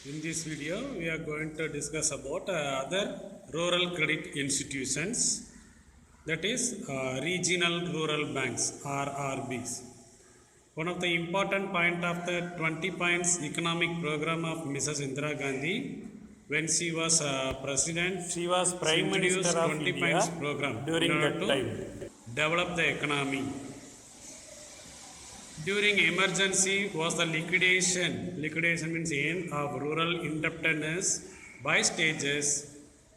In this video, we are going to discuss about other rural credit institutions, that is regional rural banks (RRBs). One of the important point of the 20 points economic program of Mrs. Indira Gandhi when she was president, She was Prime introduced Minister of 20 India points program during in order that to time. develop the economy. During emergency was the liquidation means end of rural indebtedness by stages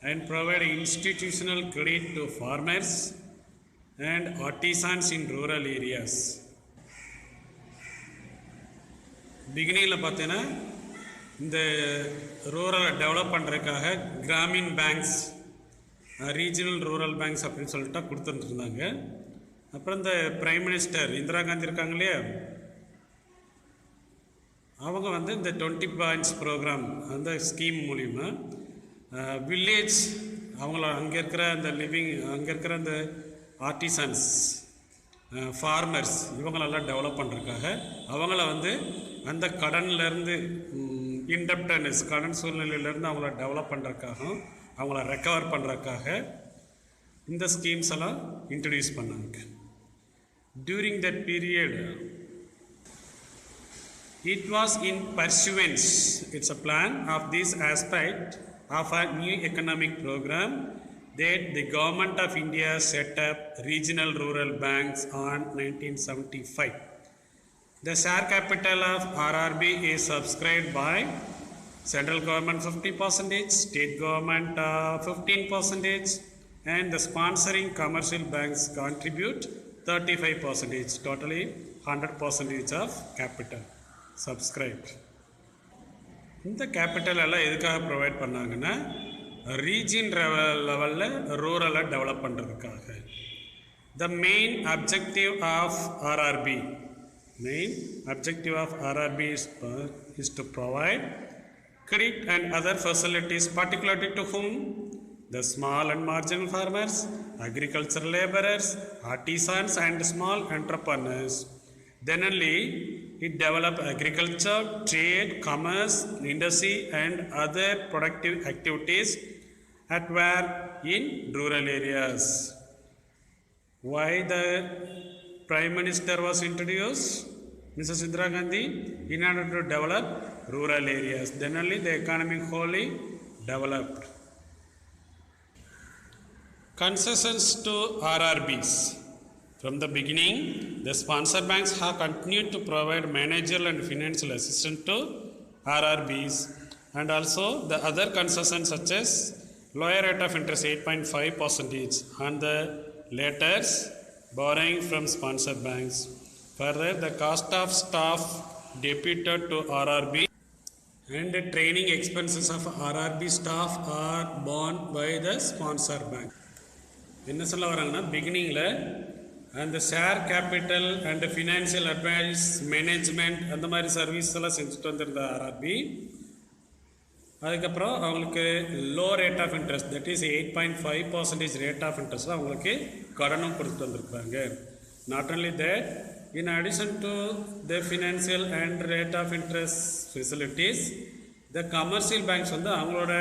and provide institutional credit to farmers and artisans in rural areas. பிகினிங்கில் பார்த்தீங்கன்னா இந்த ரூரலை develop பண்ணுறதுக்காக Gramin banks regional rural banks அப்படின்னு சொல்லிட்டு கொடுத்துட்டு இருந்தாங்க. அப்புறம் இந்த prime minister Indira Gandhi இருக்காங்க இல்லையா, அவங்க வந்து இந்த 20 பாயிண்ட்ஸ் ப்ரோக்ராம் அந்த ஸ்கீம் மூலிமா வில்லேஜ் அவங்கள அங்கே இருக்கிற அந்த அங்கே இருக்கிற அந்த ஆர்டிசன்ஸ் ஃபார்மர்ஸ் இவங்களெல்லாம் டெவலப் பண்ணுறதுக்காக அவங்கள வந்து அந்த கடன்லேருந்து இன்டெப்டனஸ் கடன் சூழ்நிலையிலேருந்து அவங்கள டெவலப் பண்ணுறதுக்காகவும் அவங்கள ரெக்கவர் பண்ணுறதுக்காக இந்த ஸ்கீம்ஸ் எல்லாம் இன்ட்ரடியூஸ் பண்ணாங்க. During that period, it was in pursuance, it's a plan of this aspect of a new economic program that the government of India set up regional rural banks on 1975. The share capital of RRB is subscribed by central government 50%, state government 15%, and the sponsoring commercial banks contribute 35%, totally 100% of capital subscribed. இந்த capital எல்லாம் எதுக்காக provide பண்ணாங்கன்னா region லெவலில் ரூரலை develop பண்ணுறதுக்காக. The main objective of RRB is to provide credit and other facilities particularly to whom? The small and marginal farmers, agricultural laborers, artisans and small entrepreneurs. Then only it develop agriculture, trade, commerce, industry and other productive activities at where in rural areas. Why the Prime Minister was introduced? Mrs. Indira Gandhi, in order to develop rural areas. Then only the economy wholly developed. Concessions to RRBs. From the beginning, the sponsor banks have continued to provide managerial and financial assistance to RRBs, and also the other concessions such as lower rate of interest 8.5% on the letters borrowing from sponsor banks. Further, the cost of staff deputed to RRB and the training expenses of RRB staff are borne by the sponsor bank. என்ன சொல்ல வராங்கன்னா பிகினிங்கில் அந்த share capital and financial advice management அந்த மாதிரி service எல்லாம் செஞ்சுட்டு வந்திருந்த ஆர்ஆர்பி, அதுக்கப்புறம் அவங்களுக்கு low rate of interest that is 8.5% rate of interest அவங்களுக்கு கடனும் கொடுத்துட்டு வந்திருக்காங்க. Not only that, in addition to the financial and rate of interest facilities, the commercial banks வந்து அவங்களோட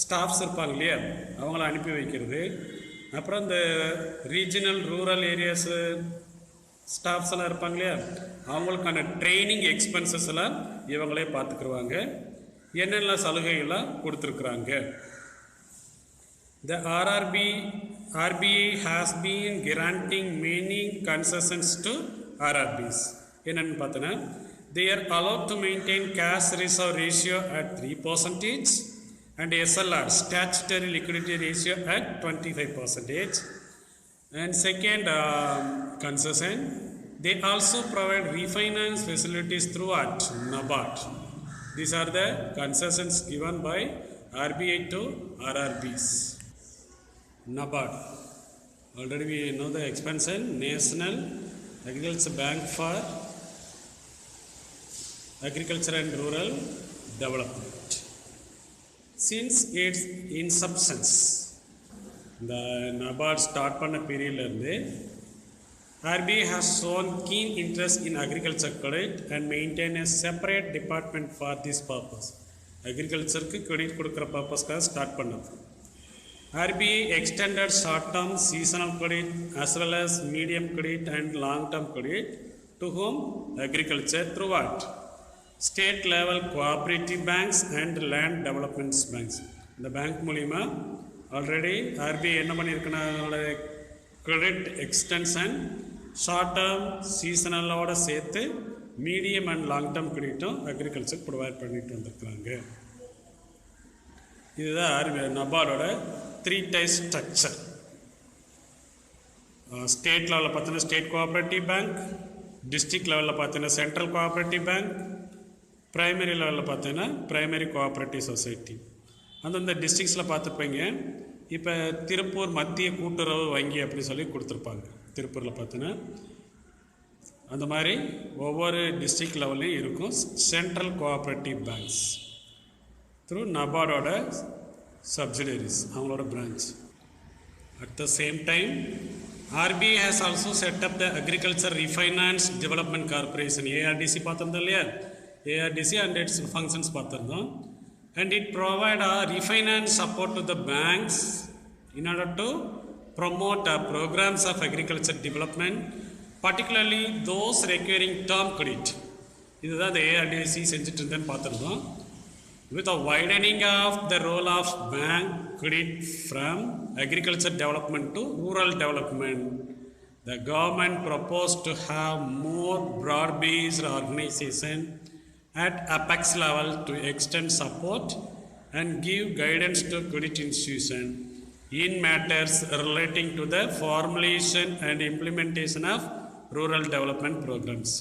ஸ்டாஃப்ஸ் இருப்பாங்க இல்லையா, அவங்கள அனுப்பி வைக்கிறது, அப்புறம் இந்த ரீஜனல் ரூரல் ஏரியாஸு ஸ்டாஃப்ஸ் எல்லாம் இருப்பாங்க இல்லையா, அவங்களுக்கான ட்ரைனிங் எக்ஸ்பென்சஸ் எல்லாம் இவங்களே பார்த்துக்குருவாங்க. என்னென்ன சலுகைகள்லாம் கொடுத்துருக்குறாங்க. The RBI has been granting many concessions to RRBs. என்னென்னு பார்த்தோன்னா, they are allowed to maintain cash reserve ratio at 3% and SLR statutory liquidity ratio at 25%. And second concession, they also provide refinance facilities throughout NABARD. These are the concessions given by RBI to RRBs. NABARD, already we know the expansion, National Agriculture Bank for Agriculture and Rural Development. Since its inception, the NABARD start பண்ண பீரியட்லேருந்து RBI has shown keen interest in agriculture credit and maintain a separate department for this purpose. அக்ரிகல்ச்சருக்கு credit கொடுக்குற பர்பஸ்க்காக start பண்ணது. RBI extended short-term seasonal credit as well as medium credit and long-term credit to whom? Agriculture through what? State level cooperative banks and land development banks. இந்த bank மூலிமா already RBI என்ன பண்ணியிருக்குன்னா credit extension short term சீசனலோட சேர்த்து medium and long term கிரெடிட்டும் agriculture provide பண்ணிட்டு வந்திருக்கிறாங்க. இதுதான் நபார்டோட 3 டைப் ஸ்ட்ரக்சர். ஸ்டேட் லெவலில் பார்த்தீங்கன்னா ஸ்டேட் கோஆப்ரேட்டிவ் பேங்க், டிஸ்ட்ரிக்ட் லெவலில் பார்த்தீங்கன்னா சென்ட்ரல் கோஆப்ரேட்டிவ் பேங்க், ப்ரைமரி லெவலில் பார்த்தீங்கன்னா ப்ரைமரி கோஆப்ரேட்டிவ் சொசைட்டி. அந்தந்த டிஸ்ட்ரிக்ஸில் பார்த்துருப்பீங்க. இப்போ திருப்பூர் மத்திய கூட்டுறவு வங்கி அப்படின்னு சொல்லி கொடுத்துருப்பாங்க. திருப்பூரில் பார்த்தீங்கன்னா அந்த மாதிரி ஒவ்வொரு டிஸ்ட்ரிக்ட் லெவல்லையும் இருக்கும் சென்ட்ரல் கோஆப்ரேட்டிவ் பேங்க்ஸ் த்ரூ நபார்டோட சப்சிடரிஸ், அவங்களோட branch. At the same time RBI has also set up the Agriculture Refinance Development Corporation, ARDC பார்த்துருந்தோம் இல்லையா, ARDC and its functions பார்த்துருந்தோம். And it provide a refinance support to the banks in order to promote programs of agriculture development, particularly those requiring term credit. இதுதான் இந்த ARDC செஞ்சுட்டு இருந்தேன்னு பார்த்துருந்தோம். With a widening of the role of bank credit from agriculture development to rural development, the government proposed to have more broad-based organization at apex level to extend support and give guidance to credit institutions in matters relating to the formulation and implementation of rural development programs.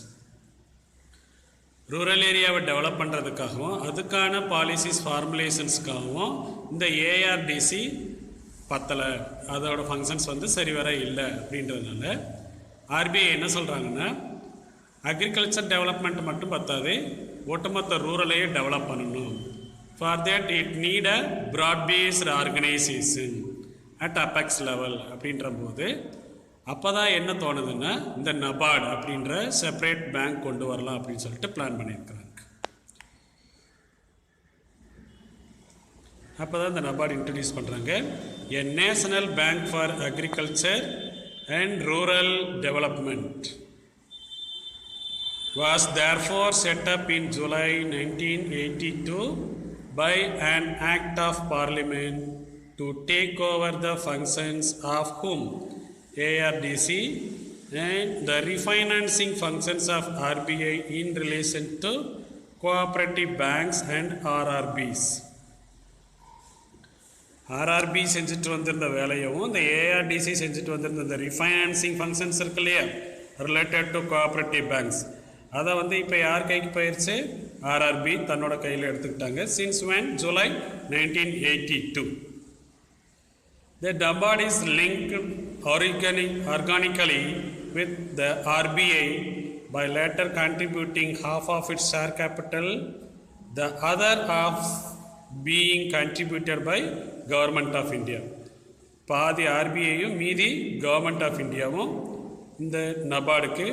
Rural ஏரியாவை develop பண்ணுறதுக்காகவும் அதுக்கான policies ஃபார்முலேஷன்ஸ்க்காகவும் இந்த ARDC பத்தலை, அதோட functions சரிவர இல்லை. அப்படின்றதுனால RBI என்ன சொல்கிறாங்கன்னா அக்ரிகல்ச்சர் டெவலப்மெண்ட் மட்டும் பத்தாது, ஒட்டுமொத்த ரூரலையே டெவலப் பண்ணணும். For that it need a broad based organisation at apex level. அப்படின்ற போது அப்போ தான் என்ன தோணுதுன்னா இந்த நபார்டு அப்படின்ற செப்பரேட் பேங்க் கொண்டு வரலாம் அப்படின்னு சொல்லிட்டு பிளான் பண்ணியிருக்கிறாங்க. அப்போ தான் இந்த நபார்டு இன்ட்ரடியூஸ் பண்ணுறாங்க. எ national bank for agriculture and rural development was therefore set up in July 1982 by an act of parliament to take over the functions of whom? ARDC and the refinancing functions of RBI in relation to cooperative banks and RRBs. RRB செஞ்சுட்டு வந்திருந்த வேலையும் இந்த ARDC செஞ்சுட்டு வந்திருந்த இந்த refinancing functions இருக்கு இல்லையா, related to cooperative banks, அதை இப்போ யார் கைக்கு போயிடுச்சு? RRB தன்னோட கையில் எடுத்துக்கிட்டாங்க. Since when? July 1982. The NABARD is linked organically with the RBI by later contributing half of its share capital, the other half being contributed by Government of India. பாதி RBIயும் மீதி கவர்மெண்ட் ஆஃப் இந்தியாவும் இந்த நபார்டுக்கு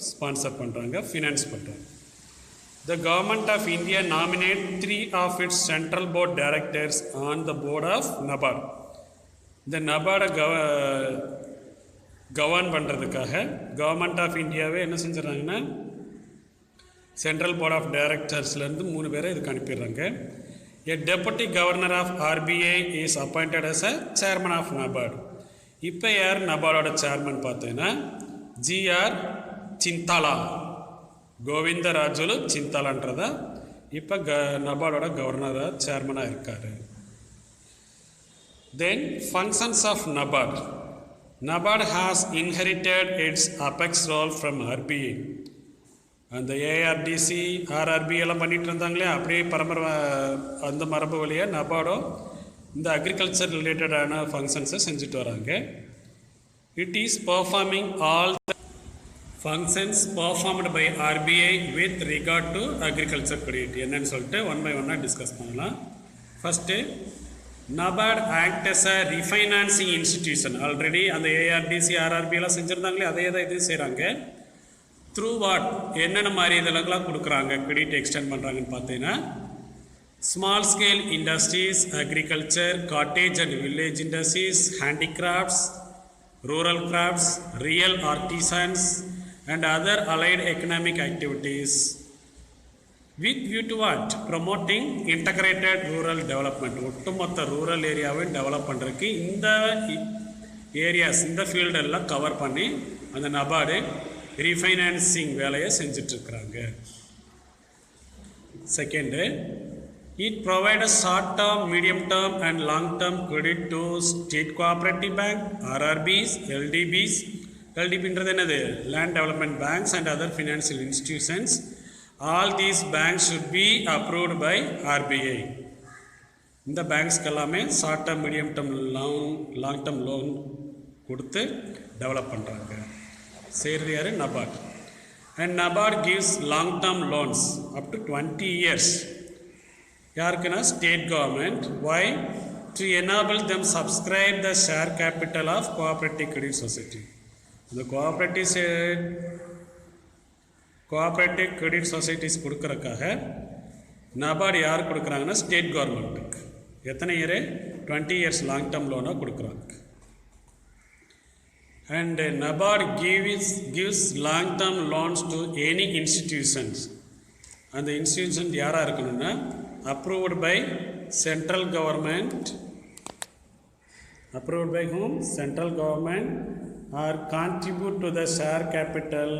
sponsor பண்ணுறாங்க, finance பண்ணுறாங்க. The Government of India nominate 3 of its central board directors on the board of NABARD. இந்த நபார்டை govern பண்ணுறதுக்காக government of இந்தியாவே என்ன செஞ்சிடறாங்கன்னா சென்ட்ரல் போர்ட் ஆஃப் டைரக்டர்ஸ்லேருந்து 3 பேரை இதுக்கு அனுப்பிடுறாங்க. A deputy governor of RBI is appointed as a chairman of NABARD. இப்போ யார் நபார்டோட chairman பார்த்தீங்கன்னா GR சிந்தாலா, Govindarajulu சிந்தாலான்றதா இப்போ நபார்டோட கவர்னராக சேர்மனாக இருக்கார். Then functions of NABARD. NABARD has inherited its apex role from RBI. அந்த ARDC RRB எல்லாம் பண்ணிட்டு இருந்தாங்களே, அப்படியே அந்த மரபு வழியாக நபார்டும் இந்த அக்ரிகல்ச்சர் ரிலேட்டடான ஃபங்க்ஷன்ஸை செஞ்சுட்டு வராங்க. It is performing all the functions performed by RBI with regard to agriculture credit. என்னன்னு சொல்லிட்டு 1 by 1 டிஸ்கஸ் பண்ணலாம். First NABARD act as a refinancing institution. Already அந்த ARDC RRB எல்லாம் செஞ்சுருந்தாங்களே, அதே தான் இது செய்கிறாங்க. த்ரூ வாட், என்னென்ன மாதிரி இதெல்லாம் கொடுக்குறாங்க, கிரெடிட் எக்ஸ்டெண்ட் பண்ணுறாங்கன்னு பார்த்தீங்கன்னா Small scale industries, agriculture, cottage and village industries, handicrafts, rural crafts, real artisans, and other allied economic activities with view to what? Promoting integrated rural development. ஒட்டுமொத்த ரூரல் ஏரியாவை develop பண்ணுறதுக்கு இந்த ஏரியாஸ் இந்த ஃபீல்டெல்லாம் cover பண்ணி அந்த NABARD refinancing வேலையை செஞ்சிட்ருக்குறாங்க. Second, it provides short term, medium term and long term credit to state cooperative bank, RRBs, LDBs. LDB என்றது என்னது? Land Development Banks and other financial institutions. All these banks should be approved by RBI. இந்த பேங்க்ஸ்க்கு எல்லாமே short term, medium term, long term loan கொடுத்து develop பண்ணுறாங்க. செய்கிறது யார்? NABARD. And NABARD gives long term loans up to 20 years. யாருக்குன்னா state government. Why? To enable them subscribe the share capital of cooperative credit society. இந்த cooperative credit societies கொடுக்குறக்காக நபார்டு யார் கொடுக்குறாங்கன்னா state கவர்மெண்ட்டுக்கு. எத்தனை இயரு? 20 years லாங் டேர்ம் லோனாக கொடுக்குறாங்க. And NABARD gives long term loans to any institutions. அந்த இன்ஸ்டிடியூஷன் யாராக இருக்கணும்னா approved by central government, approved by whom? Central government, or contribute to the share capital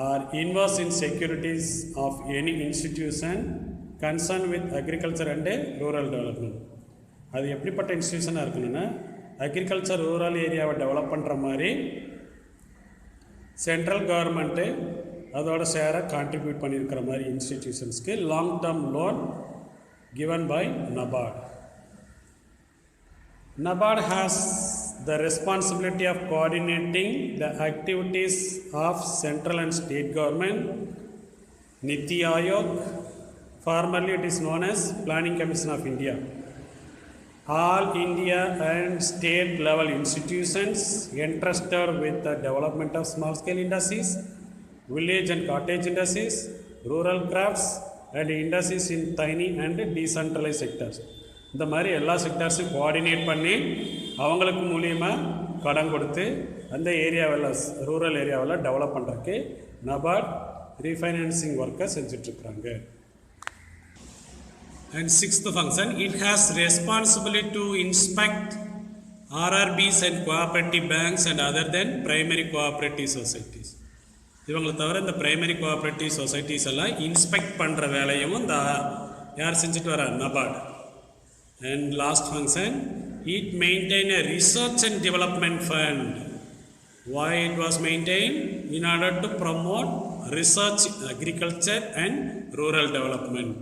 or invest in securities of any institution concerned with agriculture and rural development. அது எப்படிப்பட்ட இன்ஸ்டிடியூஷனாக இருக்கணும்னா agriculture rural ஏரியாவை develop பண்ணுற மாதிரி central government அதோட ஷேரை contribute பண்ணியிருக்கிற மாதிரி இன்ஸ்டிடியூஷன்ஸ்க்கு long term loan given by NABARD. NABARD has the responsibility of coordinating the activities of central and state government. Niti Aayog, formerly it is known as Planning Commission of India. All India and state level institutions entrusted with the development of small scale industries, village and cottage industries, rural crafts and industries in tiny and decentralized sectors. இந்த மாதிரி எல்லா செக்டர்ஸையும் coordinate பண்ணி அவங்களுக்கு மூலியமாக கடன் கொடுத்து அந்த ஏரியாவில் ரூரல் ஏரியாவில் டெவலப் பண்ணுறதுக்கு நபார்ட் ரீஃபைனான்சிங் ஒர்க்கை செஞ்சிட்ருக்குறாங்க. And sixth function, it has responsibility to inspect RRBs and cooperative banks and other than primary cooperative societies. இவங்களை தவிர இந்த பிரைமரி கோஆப்ரேட்டிவ் சொசைட்டிஸ் எல்லாம் இன்ஸ்பெக்ட் பண்ணுற வேலையும் இந்த யார் செஞ்சுட்டு வர? NABARD. And last function, it maintain a research and development fund. Why it was maintain? In order to promote research, agriculture and rural development.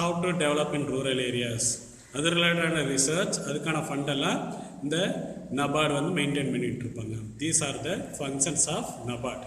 How to develop in rural areas, அது ரிலேட்டடான research, அதுக்கான ஃபண்டெல்லாம் இந்த நபார்டு வந்து மெயின்டைன் பண்ணிகிட்டு இருப்பாங்க. These are the functions of NABARD.